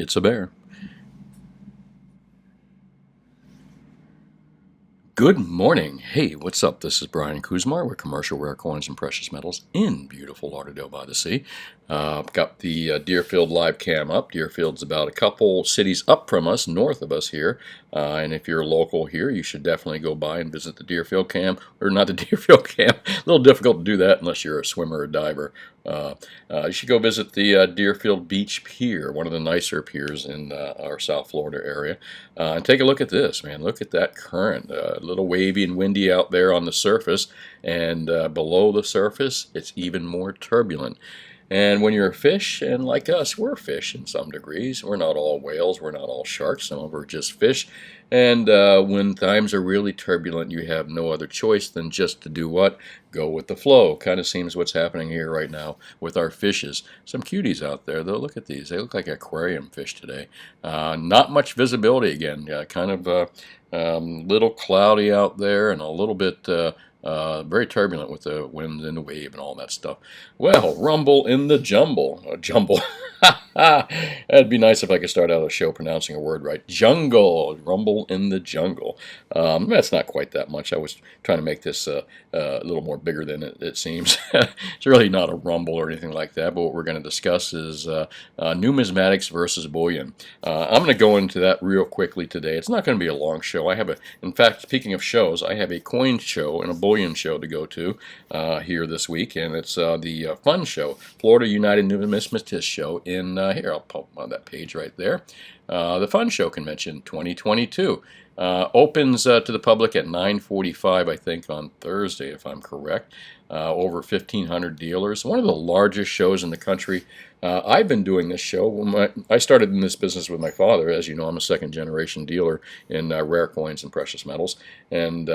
It's a bear. Good morning. Hey, what's up? This is Brian Kuzmar with Commercial Rare Coins and Precious Metals in beautiful Lauderdale by the Sea. Got the Deerfield live cam up. Deerfield's about a couple cities up from us, north of us here. And if you're local here, you should definitely go by and visit the Deerfield cam, or not the Deerfield cam. A little difficult to do that unless you're a swimmer or diver. You should go visit the Deerfield Beach Pier, one of the nicer piers in our South Florida area. And take a look at this, man. Look at that current. A little wavy and windy out there on the surface, and below the surface, it's even more turbulent. And when you're a fish, and like us, we're fish in some degrees. We're not all whales. We're not all sharks. Some of us are just fish. And when times are really turbulent, you have no other choice than just to do what? Go with the flow. Kind of seems what's happening here right now with our fishes. Some cuties out there, though. Look at these. They look like aquarium fish today. Not much visibility again. Kind of little cloudy out there and a little bit very turbulent with the wind and the wave and all that stuff. Well, rumble in the jumble. Jumble. That'd be nice if I could start out a show pronouncing a word right. Jungle. Rumble in the jungle. That's not quite that much. I was trying to make this a little more bigger than it seems. It's really not a rumble or anything like that, but what we're going to discuss is Numismatics versus Bullion. I'm going to go into that real quickly today. It's not going to be a long show. In fact, speaking of shows, I have a coin show and a bullion show to go to here this week, and it's the fun show, Florida United Numismatics show in here. I'll pop on that page right there. The Fun Show Convention 2022 opens to the public at 9:45, I think, on Thursday, if I'm correct. Over 1,500 dealers. One of the largest shows in the country. I've been doing this show. I started in this business with my father. As you know, I'm a second-generation dealer in rare coins and precious metals. And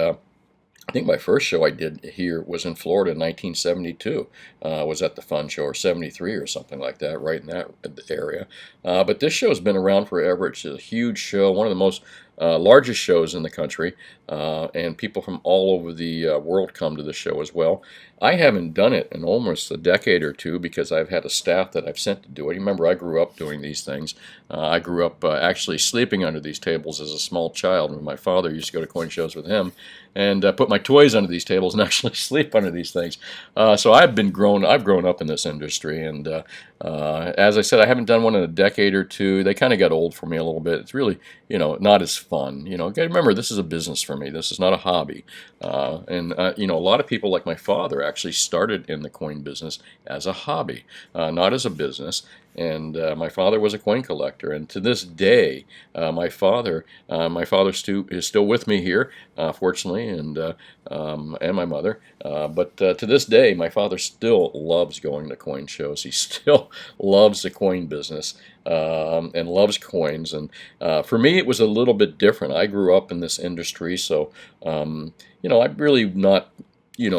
I think my first show I did here was in Florida in 1972. Was at the Fun Show, or 73 or something like that, right in that area. But this show has been around forever. It's a huge show, one of the most largest shows in the country, and people from all over the world come to the show as well. I haven't done it in almost a decade or two because I've had a staff that I've sent to do it. Remember, I grew up doing these things. I grew up actually sleeping under these tables as a small child. When my father used to go to coin shows with him and put my toys under these tables and actually sleep under these things. So I've grown up in this industry, and as I said, I haven't done one in a decade or two. They kind of got old for me a little bit. It's really, not as fun. Remember, this is a business for me. This is not a hobby. And a lot of people like my father actually started in the coin business as a hobby, not as a business. And my father was a coin collector, and to this day, my father is still with me here, fortunately, and my mother. But to this day, my father still loves going to coin shows. He still loves the coin business and loves coins. And for me, it was a little bit different. I grew up in this industry, so I'm really not, in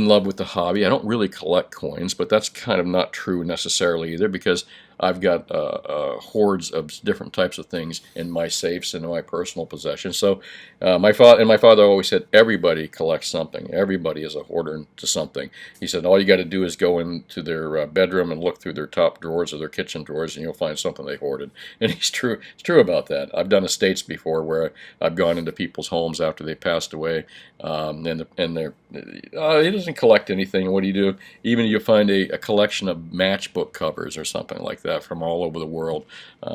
love with the hobby. I don't really collect coins, but that's kind of not true necessarily either, because I've got hordes of different types of things in my safes and in my personal possessions. So my father always said, everybody collects something. Everybody is a hoarder to something. He said, all you got to do is go into their bedroom and look through their top drawers or their kitchen drawers, and you'll find something they hoarded. And he's true. It's true about that. I've done estates before where I've gone into people's homes after they passed away, and they're he doesn't collect anything. What do you do? Even you find a collection of matchbook covers or something like that from all over the world.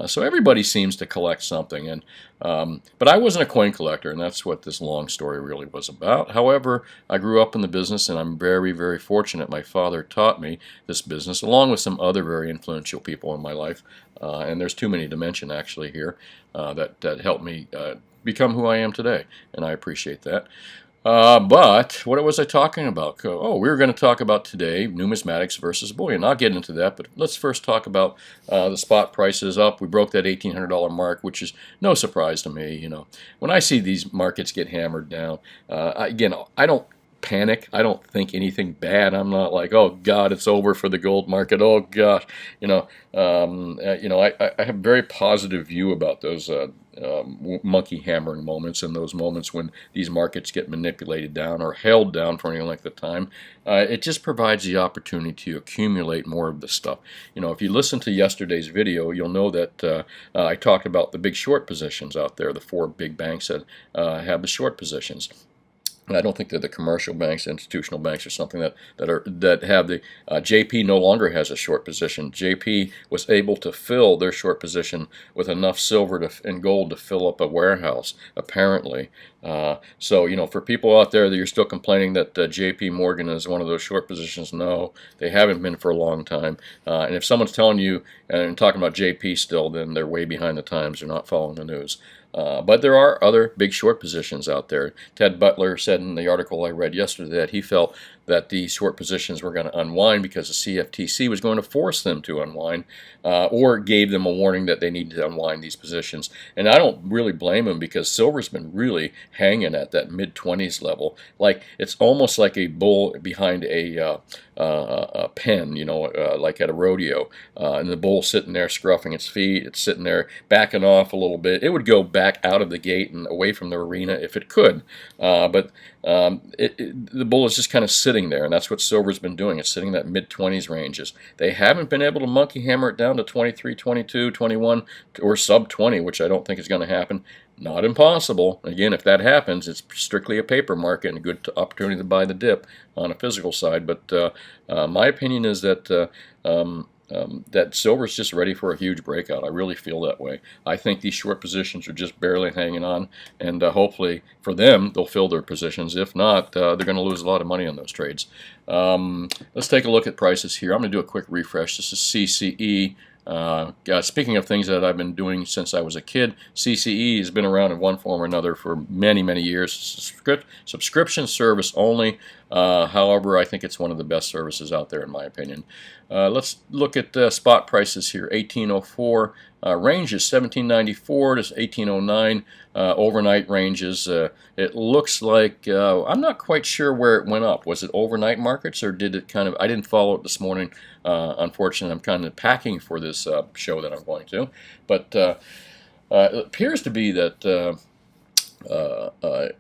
So everybody seems to collect something. And but I wasn't a coin collector, and that's what this long story really was about. However, I grew up in the business, and I'm very, very fortunate. My father taught me this business, along with some other very influential people in my life. And there's too many to mention, actually, here that helped me become who I am today, and I appreciate that. But what was I talking about? Oh, we were going to talk about today numismatics versus bullion. I'll get into that, but let's first talk about the spot prices up. We broke that $1,800 mark, which is no surprise to me. When I see these markets get hammered down, again, I don't panic. I don't think anything bad. I'm not like, oh God, it's over for the gold market. Oh gosh, I have a very positive view about those monkey hammering moments, and those moments when these markets get manipulated down or held down for any length of time. It just provides the opportunity to accumulate more of this stuff. If you listen to yesterday's video, you'll know that I talked about the big short positions out there, the 4 big banks that have the short positions. And I don't think that the commercial banks, institutional banks, or something that have the JP no longer has a short position. JP was able to fill their short position with enough silver and gold to fill up a warehouse, apparently. So for people out there that you're still complaining that JP Morgan is one of those short positions, no, they haven't been for a long time. And if someone's telling you and talking about JP still, then they're way behind the times. They're not following the news. But there are other big short positions out there. Ted Butler said in the article I read yesterday that he felt that the short positions were going to unwind because the CFTC was going to force them to unwind, or gave them a warning that they need to unwind these positions. And I don't really blame him, because silver's been really hanging at that mid-20s level. Like, it's almost like a bull behind a pen, like at a rodeo, and the bull sitting there scruffing its feet. It's sitting there backing off a little bit. It would go back out of the gate and away from the arena if it could, but the bull is just kind of sitting there, and that's what silver's been doing. It's sitting in that mid-20s ranges. They haven't been able to monkey hammer it down to 23, 22, 21, or sub-20, which I don't think is going to happen. Not impossible. Again, if that happens, it's strictly a paper market and a good opportunity to buy the dip on a physical side. But my opinion is that that silver's just ready for a huge breakout. I really feel that way. I think these short positions are just barely hanging on, and hopefully for them, they'll fill their positions. If not, they're going to lose a lot of money on those trades. Let's take a look at prices here. I'm going to do a quick refresh. This is CCE. Speaking of things that I've been doing since I was a kid, CCE has been around in one form or another for many, many years. Subscription service only. However, I think it's one of the best services out there, in my opinion. Let's look at spot prices here. 1804 range is 1794 to 1809. Overnight ranges. It looks like I'm not quite sure where it went up. Was it overnight markets, or did it kind of? I didn't follow it this morning. Unfortunately, I'm kind of packing for this show that I'm going to, but it appears to be that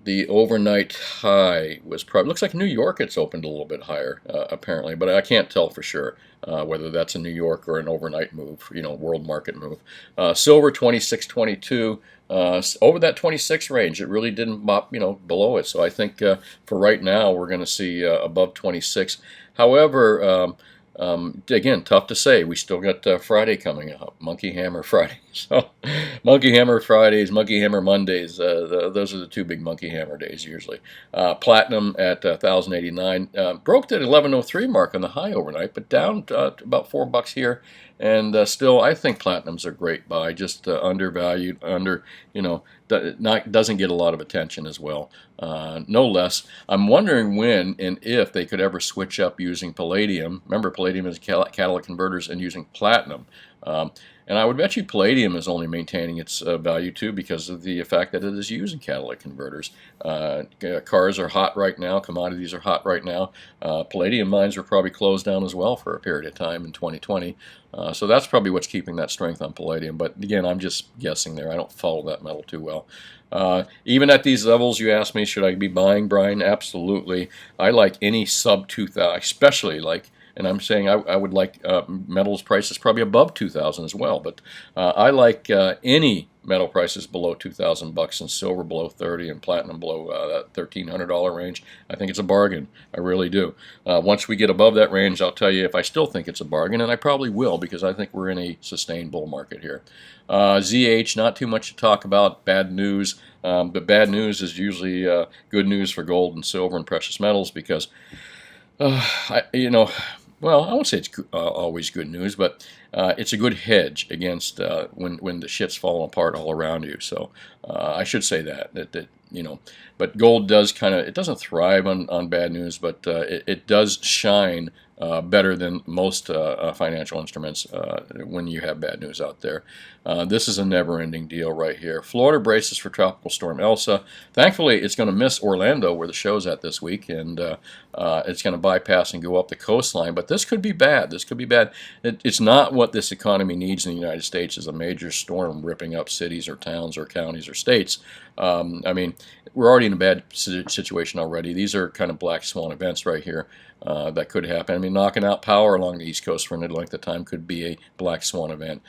the overnight high was probably, looks like New York, it's opened a little bit higher apparently, but I can't tell for sure whether that's a New York or an overnight move, world market move. Silver 26.22. Over that 26 range, it really didn't bop, below it. So I think for right now, we're going to see above 26. However, again, tough to say. We still got Friday coming up, Monkey Hammer Friday. So, Monkey Hammer Fridays, Monkey Hammer Mondays. Those are the 2 big Monkey Hammer days usually. Platinum at 1,089 broke that 1103 mark on the high overnight, but down to about $4 here. And still, I think platinum's a great buy. Just undervalued, doesn't get a lot of attention as well. No less. I'm wondering when and if they could ever switch up using palladium. Remember, palladium is catalytic converters, and using platinum. And I would bet you palladium is only maintaining its value too, because of the fact that it is using catalytic converters. Cars are hot right now. Commodities are hot right now. Palladium mines are probably closed down as well for a period of time in 2020. So that's probably what's keeping that strength on palladium. But again, I'm just guessing there. I don't follow that metal too well. Even at these levels, you ask me, should I be buying, Brian? Absolutely. I like any sub 2,000, especially like, and I'm saying I would like metals prices probably above 2,000 as well. But I like any metal prices below $2,000, and silver below 30, and platinum below that $1,300 range. I think it's a bargain. I really do. Once we get above that range, I'll tell you if I still think it's a bargain, and I probably will, because I think we're in a sustained bull market here. ZH, not too much to talk about. Bad news. But bad news is usually good news for gold and silver and precious metals, because well, I won't say it's always good news, but it's a good hedge against when the shit's falling apart all around you. So I should say that but gold does it doesn't thrive on bad news, but it does shine better than most financial instruments when you have bad news out there. This is a never-ending deal right here. Florida braces for Tropical Storm Elsa. Thankfully, it's going to miss Orlando, where the show's at this week, and it's going to bypass and go up the coastline. But this could be bad. This could be bad. It's not what this economy needs in the United States, is a major storm ripping up cities or towns or counties or states. I mean, we're already in a bad situation already. These are kind of black swan events right here that could happen. I mean, knocking out power along the East Coast for any length of time could be a black swan event.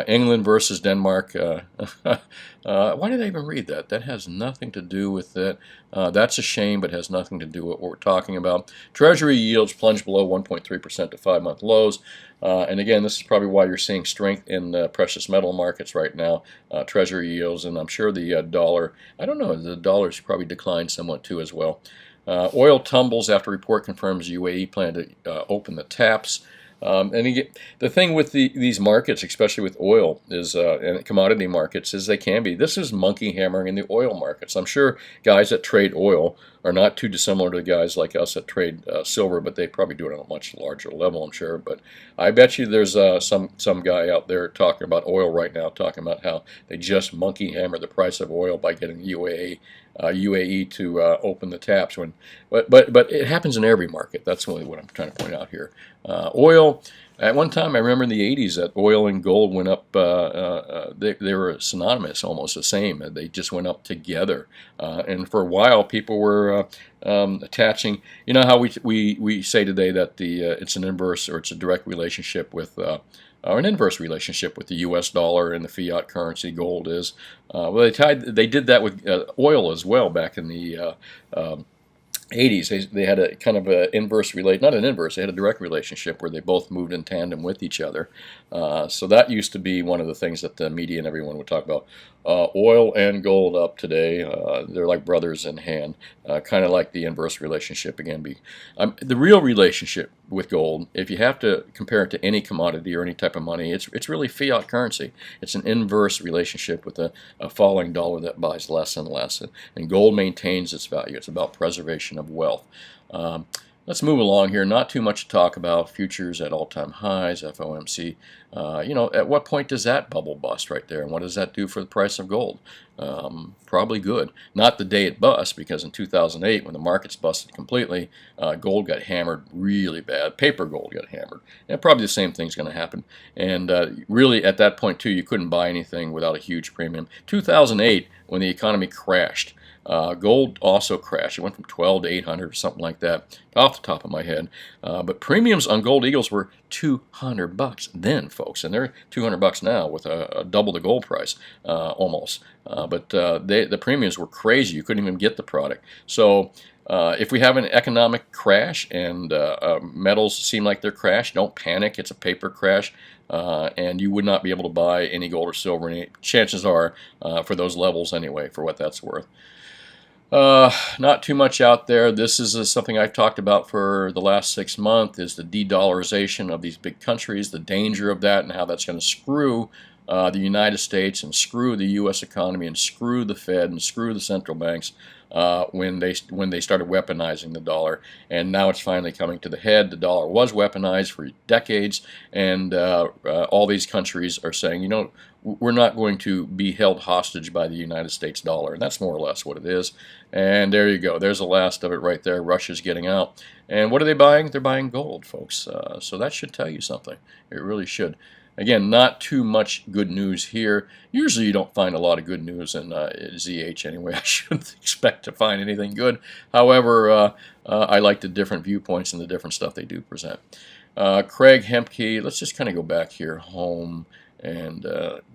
England versus Denmark. Why did I even read that? That has nothing to do with it. That's a shame, but has nothing to do with what we're talking about. Treasury yields plunged below 1.3% to 5-month lows. And again, this is probably why you're seeing strength in precious metal markets right now. Treasury yields, and I'm sure the dollar, I don't know, the dollar's probably declined somewhat too as well. Oil tumbles after report confirms UAE plan to open the taps. And again, the thing with these markets, especially with oil, is and commodity markets, is they can be. This is monkey hammering in the oil markets. I'm sure guys that trade oil are not too dissimilar to guys like us that trade silver, but they probably do it on a much larger level, I'm sure. But I bet you there's some guy out there talking about oil right now, talking about how they just monkey hammer the price of oil by getting UAE to open the taps. But it happens in every market. That's really what I'm trying to point out here. Oil, at one time, I remember in the 80s that oil and gold went up. They were synonymous, almost the same. They just went up together. And for a while, people were attaching. You know how we say today that it's an inverse or it's a direct relationship with. Or an inverse relationship with the U.S. dollar and the fiat currency gold is. Well, they did that with oil as well back in the 80s. They had a kind of an inverse not an inverse, they had a direct relationship where they both moved in tandem with each other. So that used to be one of the things that the media and everyone would talk about. Oil and gold up today. They're like brothers in hand, kind of like the inverse relationship again. The real relationship with gold, if you have to compare it to any commodity or any type of money, it's really fiat currency. It's an inverse relationship with a falling dollar that buys less and less, and gold maintains its value. It's about preservation of wealth. Let's move along here. Not too much to talk about. Futures at all-time highs, FOMC. At what point does that bubble bust right there? And what does that do for the price of gold? Probably good. Not the day it busts, because in 2008, when the markets busted completely, gold got hammered really bad. Paper gold got hammered. And probably the same thing's going to happen. And really, at that point, too, you couldn't buy anything without a huge premium. 2008, when the economy crashed, gold also crashed. It went from 12 to 800 or something like that, off the top of my head. But premiums on gold eagles were $200 then, folks, and they're $200 now with a double the gold price, almost. But the premiums were crazy. You couldn't even get the product. So if we have an economic crash and metals seem like they're crashed, don't panic. It's a paper crash. And you would not be able to buy any gold or silver. Any chances are for those levels anyway, for what that's worth. Not too much out there. This is something I've talked about for the last 6 months, is the de-dollarization of these big countries, the danger of that, and how that's going to screw the United States and screw the U.S. economy and screw the Fed and screw the central banks when they started weaponizing the dollar. And now it's finally coming to the head. The dollar was weaponized for decades, and all these countries are saying, we're not going to be held hostage by the United States dollar. And that's more or less what it is. And there you go. There's the last of it right there. Russia's getting out. And what are they buying? They're buying gold, folks. So that should tell you something. It really should. Again, not too much good news here. Usually you don't find a lot of good news in ZH anyway. I shouldn't expect to find anything good. However, I like the different viewpoints and the different stuff they do present. Craig Hemke, let's just kind of go back here home and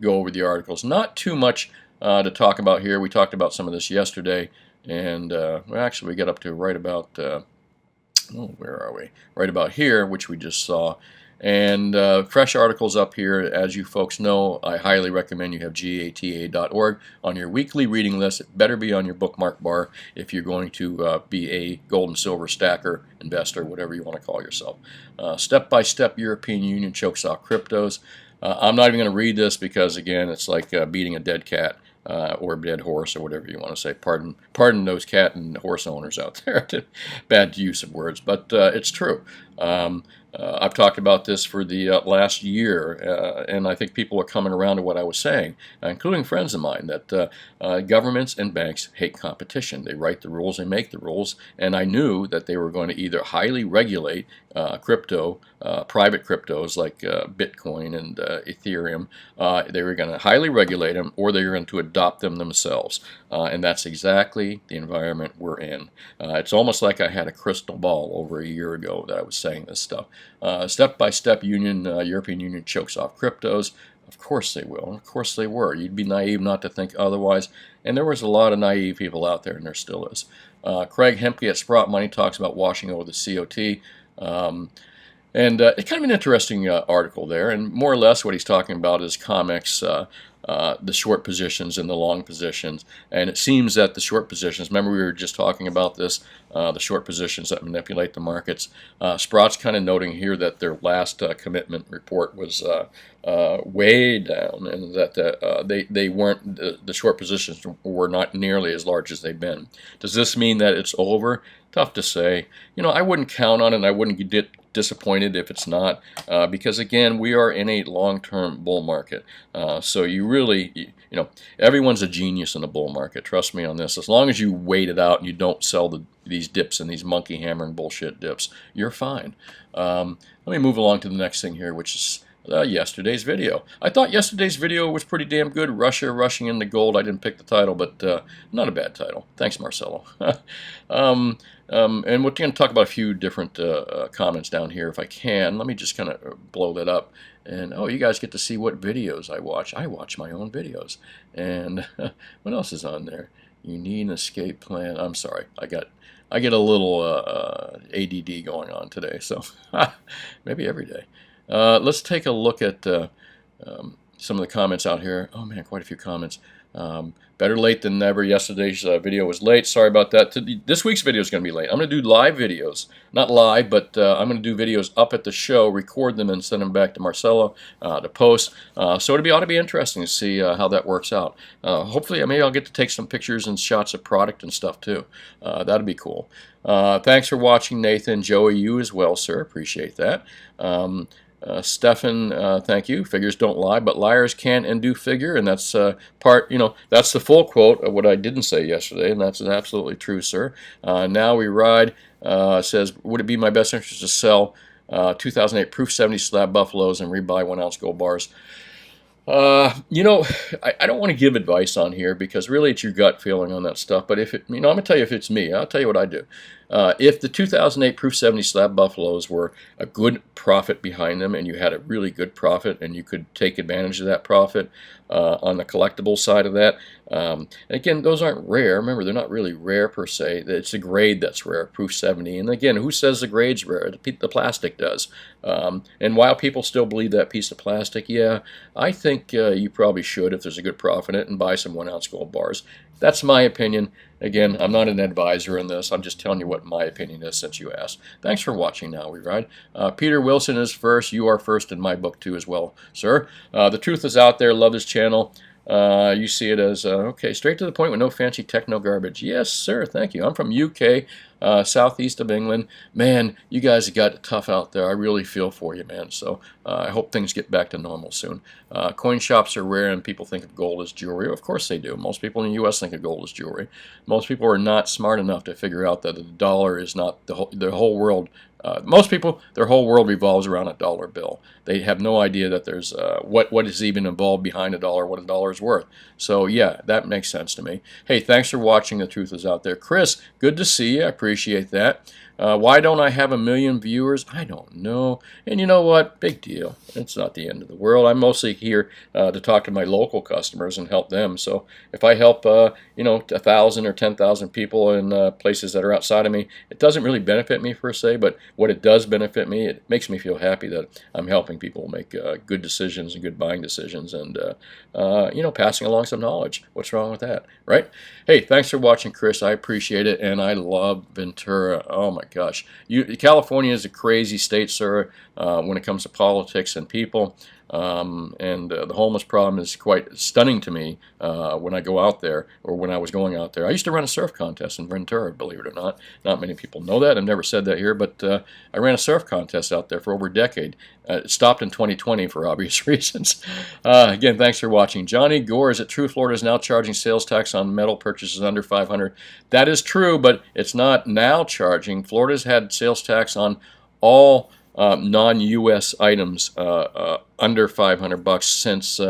go over the articles. Not too much to talk about here. We talked about some of this yesterday, and actually we got up to right about, where are we? Right about here, which we just saw. And fresh articles up here. As you folks know, I highly recommend you have gata.org on your weekly reading list. It better be on your bookmark bar if you're going to be a gold and silver stacker, investor, whatever you want to call yourself. Step-by-step European Union chokes off cryptos. I'm not even going to read this because, again, it's like beating a dead cat. or dead horse, or whatever you want to say. Pardon those cat and horse owners out there. Bad use of words, but it's true. I've talked about this for the last year, and I think people are coming around to what I was saying, including friends of mine, that governments and banks hate competition. They write the rules, they make the rules, and I knew that they were going to either highly regulate crypto, private cryptos like Bitcoin and Ethereum. They were going to highly regulate them, or they were going to adopt them themselves. And that's exactly the environment we're in. It's almost like I had a crystal ball over a year ago that I was saying this stuff. Step-by-step European Union chokes off cryptos. Of course they will. Of course they were. You'd be naive not to think otherwise. And there was a lot of naive people out there, and there still is. Craig Hemke at Sprout Money talks about washing over the COT. It's kind of an interesting article there, and more or less what he's talking about is comics, the short positions and the long positions. And it seems that the short positions, remember we were just talking about this, the short positions that manipulate the markets. Sprout's kind of noting here that their last commitment report was way down, and that they weren't, the short positions were not nearly as large as they've been. Does this mean that it's over? Tough to say. I wouldn't count on it, and I wouldn't get disappointed if it's not, because again, we are in a long-term bull market. So you really, everyone's a genius in the bull market. Trust me on this. As long as you wait it out and you don't sell these dips and these monkey hammering bullshit dips, you're fine. Let me move along to the next thing here, which is yesterday's video. I thought yesterday's video was pretty damn good. Russia rushing into gold. I didn't pick the title, but not a bad title. Thanks, Marcelo. And we're going to talk about a few different comments down here if I can. Let me just kind of blow that up. And you guys get to see what videos I watch. I watch my own videos. And what else is on there? You need an escape plan. I'm sorry. I get a little ADD going on today, so maybe every day. Let's take a look at some of the comments out here. Oh man, quite a few comments. Better late than never. Yesterday's video was late. Sorry about that. This week's video is going to be late. I'm going to do live videos. Not live, but I'm going to do videos up at the show, record them, and send them back to Marcelo to post. So it ought to be interesting to see how that works out. Hopefully, maybe I'll get to take some pictures and shots of product and stuff too. That'd be cool. Thanks for watching, Nathan. Joey, you as well, sir. Appreciate that. Stefan, thank you. Figures don't lie, but liars can and do figure, and that's that's the full quote of what I didn't say yesterday, and that's absolutely true, sir. Now we ride says, would it be my best interest to sell 2008 Proof 70 slab buffaloes and rebuy 1 ounce gold bars? I don't want to give advice on here because really it's your gut feeling on that stuff. But if I'm going to tell you if it's me, I'll tell you what I do. If the 2008 Proof 70 slab buffaloes were a good profit behind them and you had a really good profit and you could take advantage of that profit on the collectible side of that, and again, those aren't rare. Remember, they're not really rare per se. It's the grade that's rare, Proof 70. And again, who says the grade's rare? The plastic does. And while people still believe that piece of plastic, yeah, I think you probably should, if there's a good profit in it, and buy some 1 ounce gold bars. That's my opinion. Again, I'm not an advisor in this. I'm just telling you what my opinion is since you asked. Thanks for watching Now We Ride. Peter Wilson is first. You are first in my book too as well, sir. The truth is out there. Love this channel. You see it as, okay, straight to the point with no fancy techno garbage. Yes, sir. Thank you. I'm from UK, southeast of England. Man, you guys got it tough out there. I really feel for you, man. So I hope things get back to normal soon. Coin shops are rare and people think of gold as jewelry. Of course they do. Most people in the U.S. think of gold as jewelry. Most people are not smart enough to figure out that the dollar is not the whole world. Most people, their whole world revolves around a dollar bill. They have no idea that there's what is even involved behind a dollar, what a dollar is worth. So yeah, that makes sense to me. Hey, thanks for watching. The truth is out there. Chris, good to see you. I appreciate that. Why don't I have 1 million viewers? I don't know. And you know what? Big deal. It's not the end of the world. I'm mostly here to talk to my local customers and help them. So if I help, 1,000 or 10,000 people in places that are outside of me, it doesn't really benefit me per se. But what it does benefit me, it makes me feel happy that I'm helping people make good decisions and good buying decisions, and passing along some knowledge. What's wrong with that, right? Hey, thanks for watching, Chris. I appreciate it, and I love Ventura. Oh my gosh, California is a crazy state, sir, when it comes to politics and people. And the homeless problem is quite stunning to me when I go out there, or when I was going out there. I used to run a surf contest in Ventura, believe it or not. Not many people know that. I've never said that here, but I ran a surf contest out there for over a decade. It stopped in 2020 for obvious reasons. Again, thanks for watching. Johnny Gore, is it true Florida is now charging sales tax on metal purchases under $500? That is true, but it's not now charging. Florida's had sales tax on all non-U.S. items under $500 since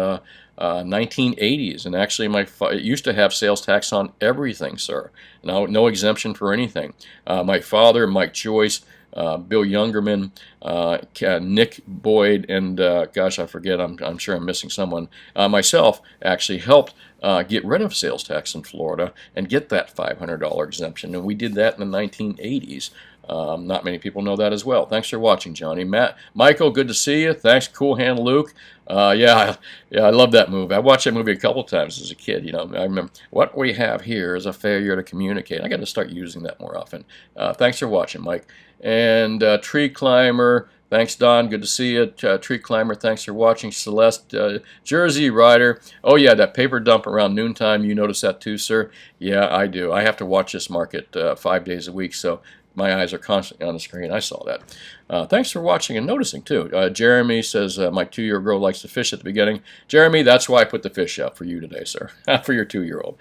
1980s, and actually it used to have sales tax on everything, sir. Now, no exemption for anything. My father, Mike Joyce, Bill Youngerman, Nick Boyd, and gosh, I forget. I'm sure I'm missing someone. Myself actually helped get rid of sales tax in Florida and get that $500 exemption, and we did that in the 1980s. Not many people know that as well. Thanks for watching, Johnny. Michael, good to see you. Thanks, Cool Hand Luke. Yeah, I love that movie. I watched that movie a couple times as a kid. You know, I remember what we have here is a failure to communicate. I got to start using that more often. Thanks for watching, Mike. And Tree Climber, thanks, Don. Good to see you. Tree Climber, thanks for watching. Celeste, Jersey Rider. Oh, yeah, that paper dump around noontime. You notice that too, sir? Yeah, I do. I have to watch this market 5 days a week, so my eyes are constantly on the screen. I saw that. Thanks for watching and noticing, too. Jeremy says, my 2-year-old girl likes to fish at the beginning. Jeremy, that's why I put the fish out for you today, sir. For your 2-year-old.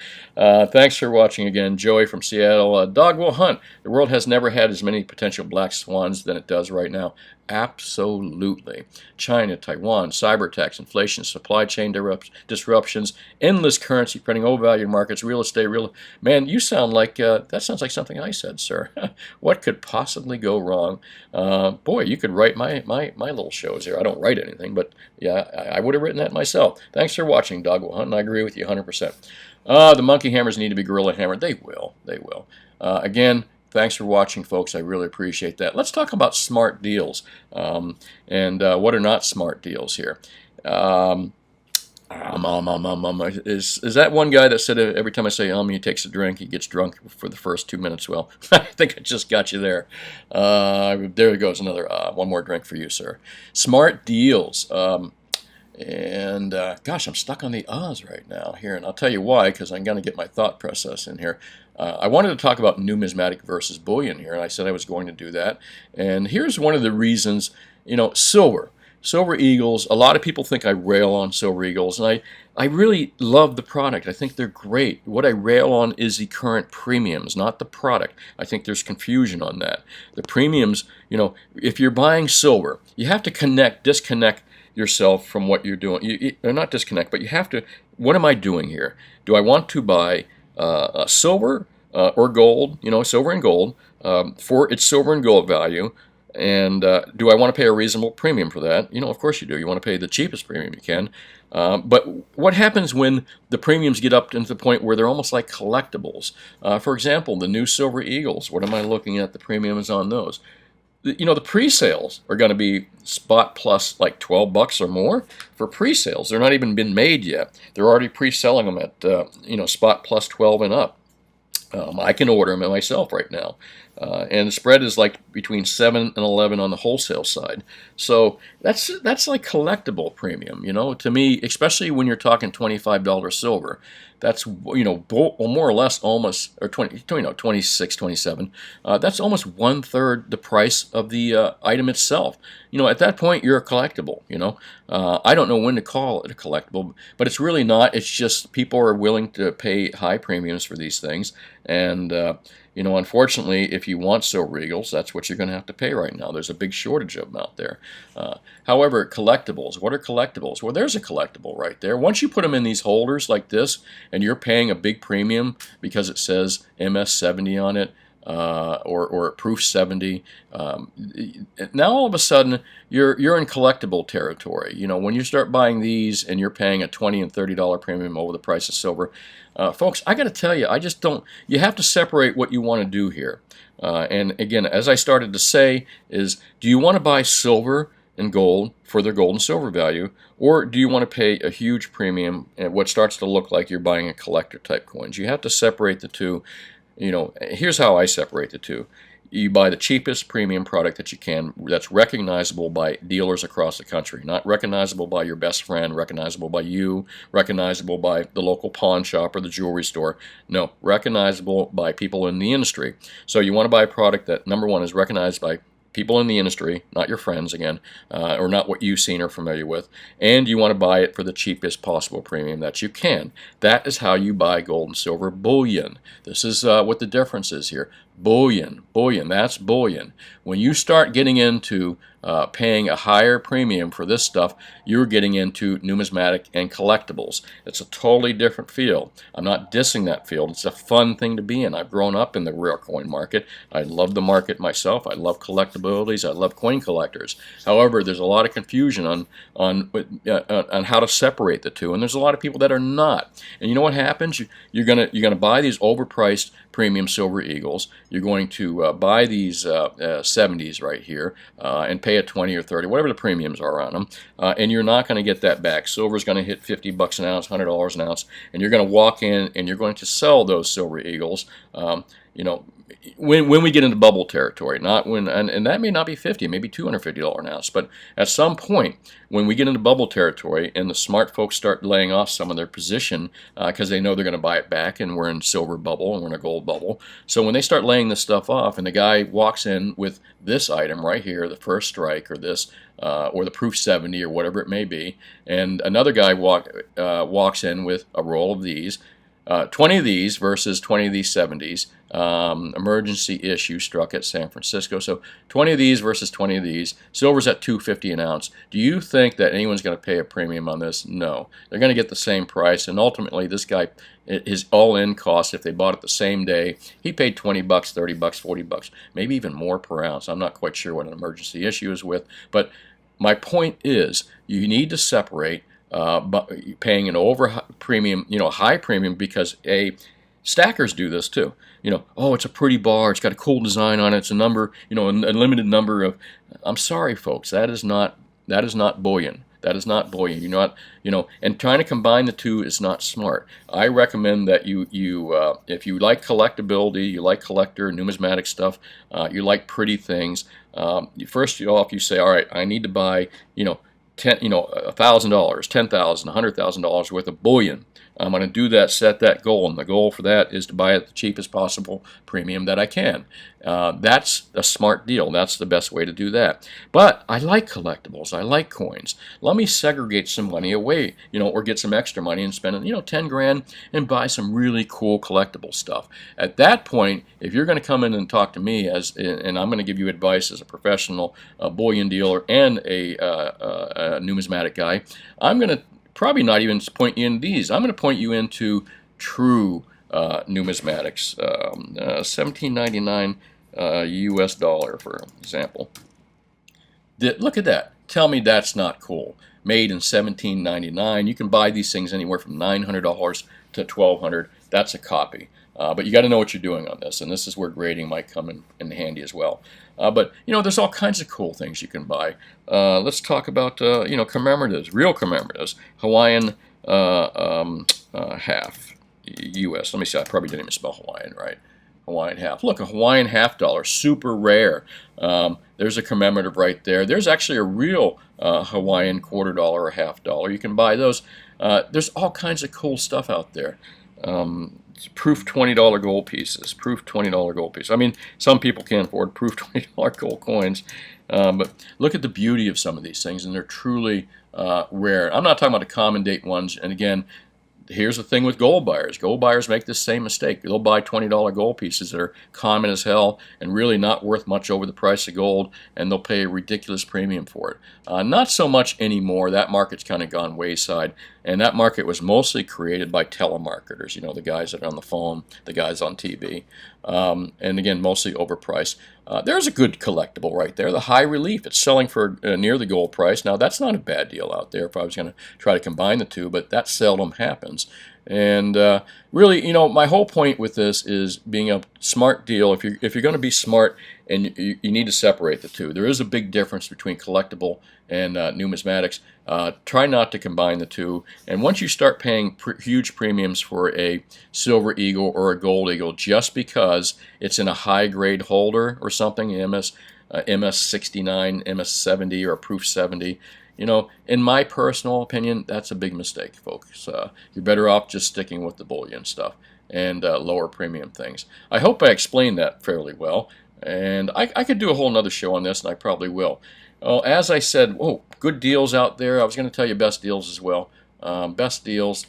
Thanks for watching again. Joey from Seattle. Dog will hunt. The world has never had as many potential black swans than it does right now. Absolutely. China, Taiwan, cyber attacks, inflation, supply chain disruptions, endless currency printing, overvalued markets, real estate, Man, you sound like, that sounds like something I said, sir. What could possibly go wrong? Boy, you could write my little shows here. I don't write anything, but yeah, I would have written that myself. Thanks for watching, Dog Will Hunt, and I agree with you 100%. The monkey hammers need to be gorilla hammered. They will. They will. Again, thanks for watching, folks. I really appreciate that. Let's talk about smart deals and what are not smart deals here. Is that one guy that said every time I say he takes a drink, he gets drunk for the first 2 minutes? Well, I think I just got you there. There goes another one more drink for you, sir. Smart deals. Gosh, I'm stuck on the Oz right now here, and I'll tell you why, because I'm going to get my thought process in here. I wanted to talk about Numismatic versus Bullion here, and I said I was going to do that. And here's one of the reasons, silver. Silver Eagles, a lot of people think I rail on Silver Eagles, and I really love the product. I think they're great. What I rail on is the current premiums, not the product. I think there's confusion on that. The premiums, if you're buying silver, you have to disconnect yourself from what you're doing. Not disconnect, but you have to, what am I doing here? Do I want to buy silver or gold, silver and gold, for its silver and gold value? And do I want to pay a reasonable premium for that? Of course you do. You want to pay the cheapest premium you can. But what happens when the premiums get up to the point where they're almost like collectibles? For example, the new Silver Eagles. What am I looking at? The premiums on those. The pre-sales are going to be spot plus like $12 or more for pre-sales. They're not even been made yet. They're already pre-selling them at spot plus 12 and up. I can order them myself right now. And the spread is like between 7 and 11 on the wholesale side. So that's like collectible premium, to me, especially when you're talking $25 silver. That's, more or less almost, or 26, 27. That's almost 1/3 the price of the item itself. At that point, you're a collectible, I don't know when to call it a collectible, but it's really not. It's just people are willing to pay high premiums for these things. And, unfortunately, if you want Silver Eagles, that's what you're going to have to pay right now. There's a big shortage of them out there. However, collectibles, what are collectibles? Well, there's a collectible right there. Once you put them in these holders like this, and you're paying a big premium because it says MS70 on it, or proof 70. Now all of a sudden you're in collectible territory. When you start buying these and you're paying a $20 and $30 premium over the price of silver, folks, I got to tell you, I just don't. You have to separate what you want to do here. And again, as I started to say, is do you want to buy silver and gold for their gold and silver value, or do you want to pay a huge premium at what starts to look like you're buying a collector type coins? You have to separate the two. Here's how I separate the two. you buy the cheapest premium product that you can that's recognizable by dealers across the country. Not recognizable by your best friend, recognizable by you, recognizable by the local pawn shop or the jewelry store. No, recognizable by people in the industry. So you want to buy a product that, number one, is recognized by people in the industry, not your friends again, or not what you've seen or familiar with, and you want to buy it for the cheapest possible premium that you can. That is how you buy gold and silver bullion. This is what the difference is here. Bullion, that's bullion. When you start getting into paying a higher premium for this stuff, you're getting into numismatic and collectibles. It's a totally different field. I'm not dissing that field. It's a fun thing to be in. I've grown up in the rare coin market. I love the market myself. I love collectibilities. I love coin collectors. However, there's a lot of confusion on how to separate the two, and there's a lot of people that are not. And you know what happens? You're gonna buy these overpriced premium silver eagles. You're going to buy these 70s right here and pay a 20 or 30, whatever the premiums are on them, and you're not going to get that back. Silver's going to hit 50 bucks an ounce, $100 an ounce, and you're going to walk in and you're going to sell those silver eagles. You know, when we get into bubble territory, not when, and that may not be 50, maybe $250 an ounce, but at some point when we get into bubble territory and the smart folks start laying off some of their position because they know they're going to buy it back, and we're in silver bubble and we're in a gold bubble. So when they start laying this stuff off and the guy walks in with this item right here, the first strike, or this or the proof 70 or whatever it may be, and another guy walks in with a roll of these, 20 of these versus 20 of these 70s, emergency issue struck at San Francisco. So 20 of these versus 20 of these. Silver's at $2.50 an ounce. Do you think that anyone's going to pay a premium on this? No. They're going to get the same price, and ultimately this guy, his all-in cost, if they bought it the same day, he paid 20 bucks, 30 bucks, 40 bucks, maybe even more per ounce. I'm not quite sure what an emergency issue is with, but my point is you need to separate paying an over premium, high premium, because stackers do this too. Oh, it's a pretty bar, it's got a cool design on it, it's a number, a limited number of. I'm sorry, folks, that is not bullion. That is not bullion. You're not, and trying to combine the two is not smart. I recommend that you if you like collectability, you like collector, numismatic stuff, you like pretty things. First off, you say, all right, I need to buy, $1,000, $10,000, $100,000 worth of bullion. I'm going to do that, set that goal, and the goal for that is to buy at the cheapest possible premium that I can. That's a smart deal. That's the best way to do that. But I like collectibles. I like coins. Let me segregate some money away, or get some extra money and spend, 10 grand and buy some really cool collectible stuff. At that point, if you're going to come in and talk to me and I'm going to give you advice as a professional bullion dealer and a numismatic guy, I'm going to probably not even point you into these. I'm going to point you into true numismatics. 1799 US dollar, for example. Look at that. Tell me that's not cool. Made in 1799. You can buy these things anywhere from $900 to $1,200. That's a copy. But you got to know what you're doing on this, and this is where grading might come in handy as well. But there's all kinds of cool things you can buy. Let's talk about commemoratives, real commemoratives. Hawaiian half U.S. Let me see. I probably didn't even spell Hawaiian right. Hawaiian half. Look, a Hawaiian half dollar, super rare. There's a commemorative right there. There's actually a real Hawaiian $quarter or half dollar. You can buy those. There's all kinds of cool stuff out there. Proof $20 gold pieces. Proof $20 gold pieces. I mean, some people can't afford proof $20 gold coins, but look at the beauty of some of these things, and they're truly rare. I'm not talking about the common date ones. And again, here's the thing with gold buyers. Gold buyers make this same mistake. They'll buy $20 gold pieces that are common as hell and really not worth much over the price of gold, and they'll pay a ridiculous premium for it. Not so much anymore. That market's kind of gone wayside, and that market was mostly created by telemarketers, the guys that are on the phone, the guys on TV, and again, mostly overpriced. There's a good collectible right there, the high relief. It's selling for near the gold price. Now, that's not a bad deal out there if I was going to try to combine the two, but that seldom happens. And really, you know, my whole point with this is being a smart deal. If you're going to be smart, and you need to separate the two. There is a big difference between collectible and numismatics. Try not to combine the two. And once you start paying huge premiums for a silver eagle or a gold eagle just because it's in a high grade holder or something, MS 69, MS 70, or proof 70. You know, in my personal opinion, that's a big mistake, folks. You're better off just sticking with the bullion stuff and lower premium things. I hope I explained that fairly well, and I could do a whole nother show on this, and I probably will. As I said, good deals out there. I was going to tell you best deals as well. Best deals,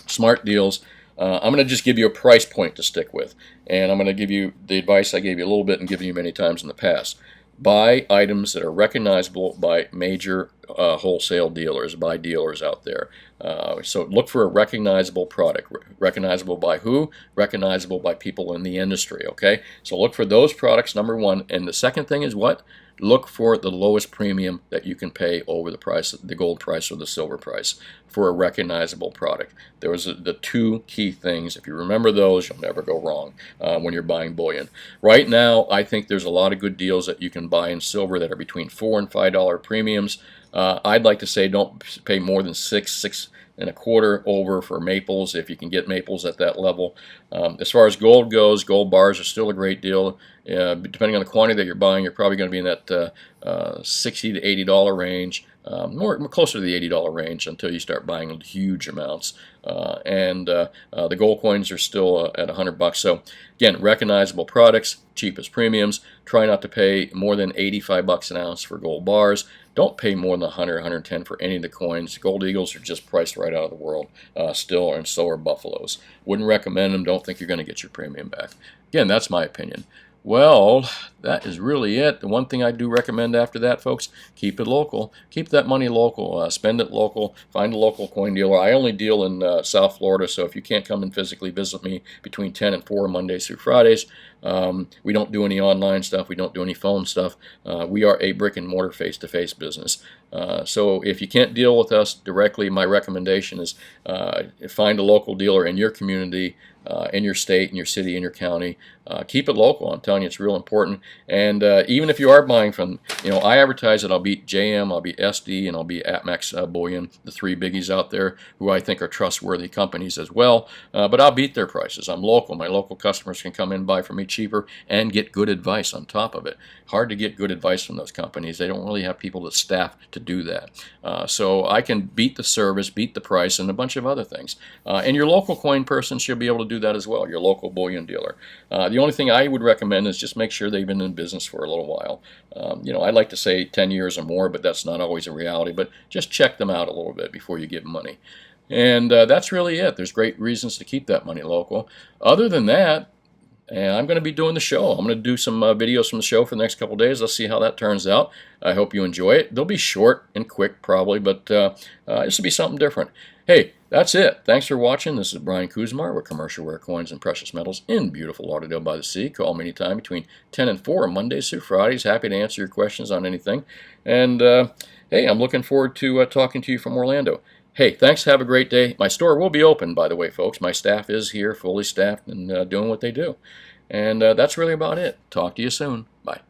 smart deals. I'm going to just give you a price point to stick with, and I'm going to give you the advice I gave you a little bit and given you many times in the past. Buy items that are recognizable by major wholesale dealers, by dealers out there. So look for a recognizable product. Recognizable by who? Recognizable by people in the industry, okay? So look for those products, number one. And the second thing is what? Look for the lowest premium that you can pay over the price, the gold price or the silver price, for a recognizable product. There was the two key things. If you remember those, you'll never go wrong when you're buying bullion. Right now, I think there's a lot of good deals that you can buy in silver that are between $4 and $5 premiums. I'd like to say don't pay more than $6 and a quarter over for maples if you can get maples at that level. As far as gold goes, gold bars are still a great deal. Depending on the quantity that you're buying, you're probably going to be in that $60 to $80 range. More closer to the $80 range until you start buying huge amounts. The gold coins are still at $100. So again, recognizable products, cheapest premiums. Try not to pay more than $85 an ounce for gold bars. Don't pay more than $100, $110 for any of the coins. Gold eagles are just priced right out of the world still, and so are buffaloes. Wouldn't recommend them. Don't think you're going to get your premium back. Again, that's my opinion. Well, that is really it. The one thing I do recommend after that, folks, keep it local. Keep that money local. Spend it local. Find a local coin dealer. I only deal in South Florida, so if you can't come and physically visit me between 10 and 4 Mondays through Fridays, we don't do any online stuff. We don't do any phone stuff. We are a brick and mortar face-to-face business. So if you can't deal with us directly, my recommendation is find a local dealer in your community, in your state, in your city, in your county. Keep it local. I'm telling you, it's real important. And even if you are buying from, I advertise that I'll beat JM, I'll beat SD, and I'll beat APMEX Bullion, the three biggies out there who I think are trustworthy companies as well. But I'll beat their prices. I'm local. My local customers can come in and buy from me cheaper and get good advice on top of it. Hard to get good advice from those companies. They don't really have people that staff to do that. So I can beat the service, beat the price, and a bunch of other things. And your local coin person should be able to do that as well, your local bullion dealer. The only thing I would recommend is just make sure they've been in business for a little while. I'd like to say 10 years or more, but that's not always a reality. But just check them out a little bit before you give them money. And that's really it. There's great reasons to keep that money local. Other than that, I'm going to be doing the show. I'm going to do some videos from the show for the next couple of days. Let's see how that turns out. I hope you enjoy it. They'll be short and quick probably, but this will be something different. Hey, that's it. Thanks for watching. This is Brian Kuzmar with Commercial Rare Coins and Precious Metals in beautiful Lauderdale by the Sea. Call me anytime between 10 and 4 Mondays through Fridays. Happy to answer your questions on anything. And hey, I'm looking forward to talking to you from Orlando. Hey, thanks. Have a great day. My store will be open, by the way, folks. My staff is here, fully staffed and doing what they do. And that's really about it. Talk to you soon. Bye.